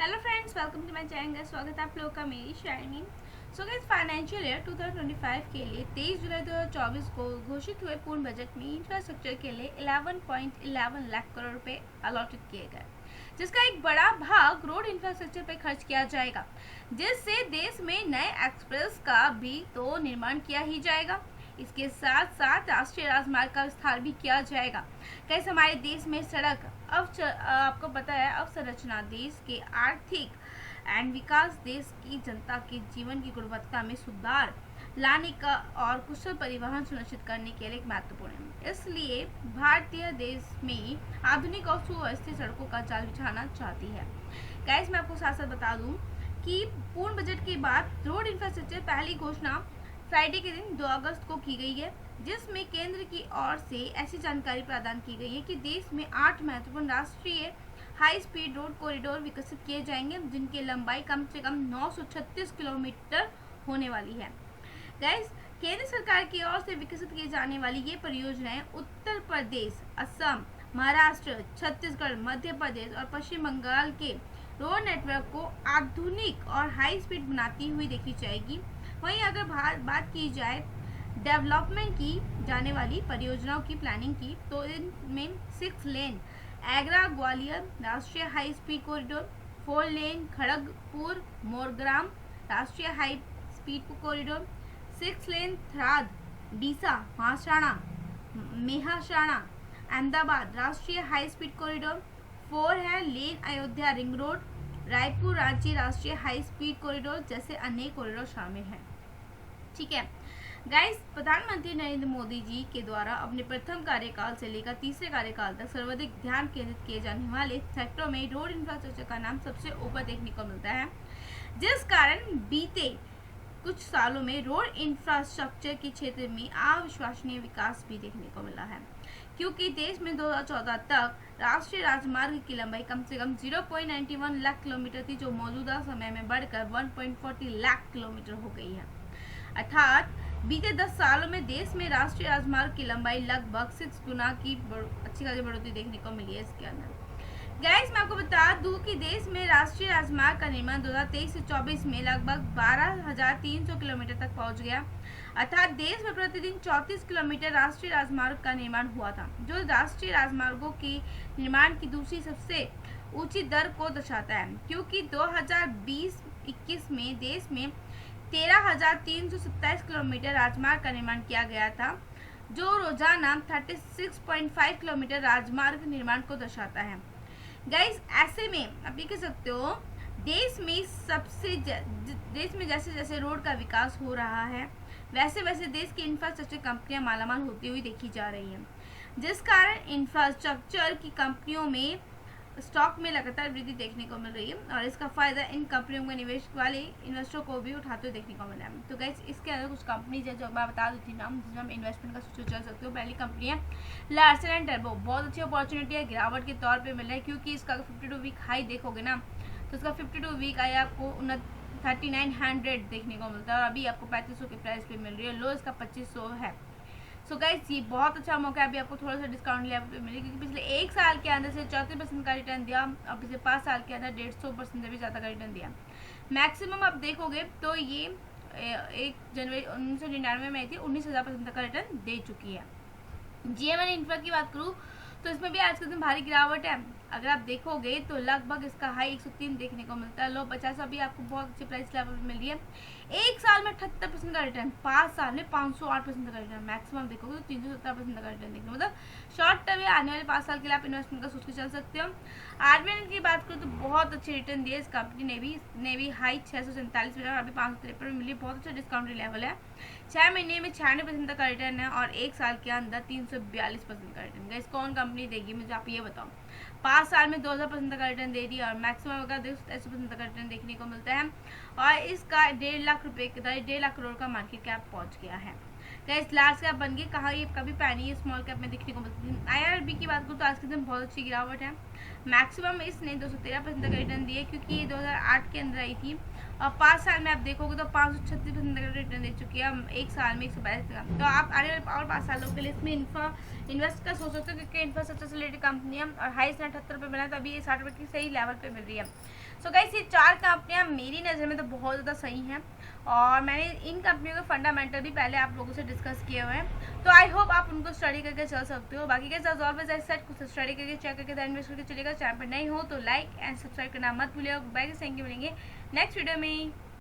Hello friends, welcome to my channel. स्वागत है आप लोगों का मेरी शायरी। सो गाइस, फाइनेंशियल ईयर 2025 के लिए 23 जुलाई 2024 को घोषित हुए पूर्ण बजट में इंफ्रास्ट्रक्चर के लिए 11.11 लाख करोड़ रुपए अलॉटेड किए गए, जिसका एक बड़ा भाग रोड इंफ्रास्ट्रक्चर पर खर्च किया जाएगा, जिससे देश में नए एक्सप्रेस का भी तो निर्माण किया ही जाएगा। इसके साथ साथ राष्ट्रीय राजमार्ग का विस्तार भी किया जाएगा। कैसे हमारे देश में सड़क आपको पता है अवसंरचना देश के आर्थिक एंड विकास, देश की जनता के जीवन की गुणवत्ता में सुधार लाने का और कुशल परिवहन सुनिश्चित करने के लिए महत्वपूर्ण है। इसलिए भारतीय देश में आधुनिक और सुव्यवस्थित सड़कों का जाल बिछाना चाहती है। गाइस, मैं आपको साथ साथ बता दूं कि पूर्ण बजट के बाद रोड इंफ्रास्ट्रक्चर पहली घोषणा फ्राइडे के दिन 2 अगस्त को की गई है, जिसमें केंद्र की ओर से ऐसी जानकारी प्रदान की गई है कि देश में 8 महत्वपूर्ण राष्ट्रीय हाई स्पीड रोड कॉरिडोर विकसित किए जाएंगे, जिनकी लंबाई कम से कम 936 किलोमीटर होने वाली है। गाइस, केंद्र सरकार की ओर से विकसित की जाने वाली ये परियोजनाएं उत्तर प्रदेश, असम, महाराष्ट्र, छत्तीसगढ़, मध्य प्रदेश और पश्चिम बंगाल के रोड नेटवर्क को आधुनिक और हाई स्पीड बनाती हुई देखी जाएगी। वहीं अगर बात की जाए डेवलपमेंट की जाने वाली परियोजनाओं की प्लानिंग की, तो इनमें 6 लेन आगरा ग्वालियर राष्ट्रीय हाई स्पीड कॉरिडोर, 4 लेन खड़गपुर मोरग्राम राष्ट्रीय हाई स्पीड कॉरिडोर, 6 लेन थराद डीसा मेहसाणा अहमदाबाद राष्ट्रीय हाई स्पीड कॉरिडोर, 4 है लेन अयोध्या रिंग रोड रायपुर रांची राष्ट्रीय हाई स्पीड कॉरिडोर जैसे अनेक कॉरिडोर शामिल हैं। ठीक है गाइस, प्रधानमंत्री नरेंद्र मोदी जी के द्वारा अपने प्रथम कार्यकाल से लेकर तीसरे कार्यकाल तक सर्वाधिक ध्यान केंद्रित किए जाने वाले सेक्टरों में रोड इंफ्रास्ट्रक्चर का नाम सबसे ऊपर देखने को मिलता है, जिस कारण बीते कुछ सालों में रोड इंफ्रास्ट्रक्चर के क्षेत्र में अविश्वसनीय विकास भी देखने को मिला है, क्योंकि देश में 2014 तक राष्ट्रीय राजमार्ग की लंबाई कम से कम 0.91 लाख किलोमीटर थी, जो मौजूदा समय में बढ़कर 1.40 लाख किलोमीटर हो गई है। अर्थात बीते 10 सालों में देश में राष्ट्रीय राजमार्ग की लंबाई लगभग 6 गुना की अच्छी खासी बढ़ोतरी देखने को मिली है। इसके अंदर गाइस, मैं आपको बता दूं कि देश में राष्ट्रीय राजमार्ग का निर्माण 2023 से 24 में लगभग 12,300 किलोमीटर तक पहुंच गया। अर्थात देश में प्रतिदिन 34 किलोमीटर राष्ट्रीय राजमार्ग का निर्माण हुआ था, जो राष्ट्रीय राजमार्गों के निर्माण की दूसरी सबसे ऊंची दर को दर्शाता है, क्योंकि 2020-21 में देश में 13,327 किलोमीटर राजमार्ग का निर्माण किया गया था, जो रोजाना 36.5 किलोमीटर राजमार्ग निर्माण को दर्शाता है। गाइस, ऐसे में आप ये कह सकते हो देश में जैसे जैसे रोड का विकास हो रहा है, वैसे वैसे देश की इंफ्रास्ट्रक्चर कंपनियां मालामाल होती हुई देखी जा रही हैं, जिस कारण इंफ्रास्ट्रक्चर की कंपनियों में स्टॉक में लगातार वृद्धि देखने को मिल रही है, और इसका फायदा इन कंपनियों के निवेश वाले इन्वेस्टरों को भी उठाते हुए देखने को मिला है। तो गाइस, इसके अंदर कुछ कंपनीज है जो मैं बता देती हूँ नाम, जिसमें हम इन्वेस्टमेंट का सोच चल सकते हो। पहली कंपनी है लार्सन एंड टर्बो। बहुत अच्छी अपॉर्चुनिटी है, गिरावट के तौर पर मिल रहा है, क्योंकि इसका 52 वीक हाई देखोगे ना, तो इसका 52 वीक आई आपको 3900 देखने को मिलता है, और अभी आपको 3500 के प्राइस पे मिल रही है। लो इसका 2500 है। सो गाइस, ये बहुत अच्छा मौका है, अभी आपको थोड़ा सा डिस्काउंट लेवल पे मिलेगा, क्योंकि पिछले 1 साल के अंदर से 34% का रिटर्न दिया, और पिछले 5 साल के अंदर 150% से भी ज़्यादा का रिटर्न दिया। मैक्सिमम आप देखोगे तो ये 1 जनवरी 1999 में आई थी, 19,000% तक का रिटर्न दे चुकी है। GML इंफ्रा की बात करूँ तो इसमें भी आज के दिन भारी गिरावट है। अगर आप देखोगे तो लगभग इसका हाई 103 देखने को मिलता है, लो 50 अभी आपको बहुत अच्छी प्राइस लेवल मिल रही है। 1 साल में 78% का रिटर्न, 5 साल में 508% का रिटर्न, मैक्सिमम देखोगे तो 370% का रिटर्न देखने मतलब शॉर्ट टर्म या आने वाले 5 साल के लिए आप इन्वेस्टमेंट का सोच के चल सकते हो। RBL की बात करूँ तो बहुत अच्छे रिटर्न दिए इस कंपनी ने भी हाई 647 मिला, अभी 553 में मिली, बहुत अच्छा डिस्काउंट लेवल है। 6 महीने में 96% तक का रिटर्न है, और 1 साल के अंदर 342% का रिटर्न। गाइस, कौन कंपनी देगी मुझे, आप ये बताओ। 5 साल में 2000% तक का रिटर्न दे रही है, और मैक्सिमम अगर 80% तक का रिटर्न देखने को मिलता है, और इसका 1.5 लाख रुपए 1.5 लाख करोड़ का मार्केट कैप पहुंच गया है। गाइस, लार्ज कैप बन गई, कहाँ ये कभी पहनी स्मॉल कैप में देखने को मिलती है। IRB की बात करूँ तो आज के दिन बहुत अच्छी गिरावट है। मैक्सिमम इसने 213% तक का रिटर्न दिया, क्योंकि ये 2008 के अंदर आई थी, और 5 साल में आप देखोगे तो 536% का रिटर्न दे चुकी है, 1 साल में 142 का। तो आप आने वाले और 5 सालों के लिए इसमें इन्वेस्ट कर सोच सकते हो, क्योंकि इंफ्रास्ट्रक्चर से रिलेटेड कंपनी है, और हाई 78 रुपये मिला, तो अभी ये 60 रुपये की सही लेवल पे मिल रही है। सो गाइस, ये 4 कंपनियां मेरी नज़र में तो बहुत ज़्यादा सही हैं और मैंने इन कंपनियों के फंडामेंटल भी पहले आप लोगों से डिस्कस किए हुए हैं, तो आई होप आप उनको स्टडी करके चल सकते हो। बाकी गाइस, ऑलवेज आई सेड, कुछ स्टडी करके चेक करके ध्यान इन्वेस्ट करके चलेगा। चैनल पर नहीं हो तो लाइक एंड सब्सक्राइब करना मत भूलिएगा। बाय गाइस, थैंक यू, मिलेंगे नेक्स्ट वीडियो में।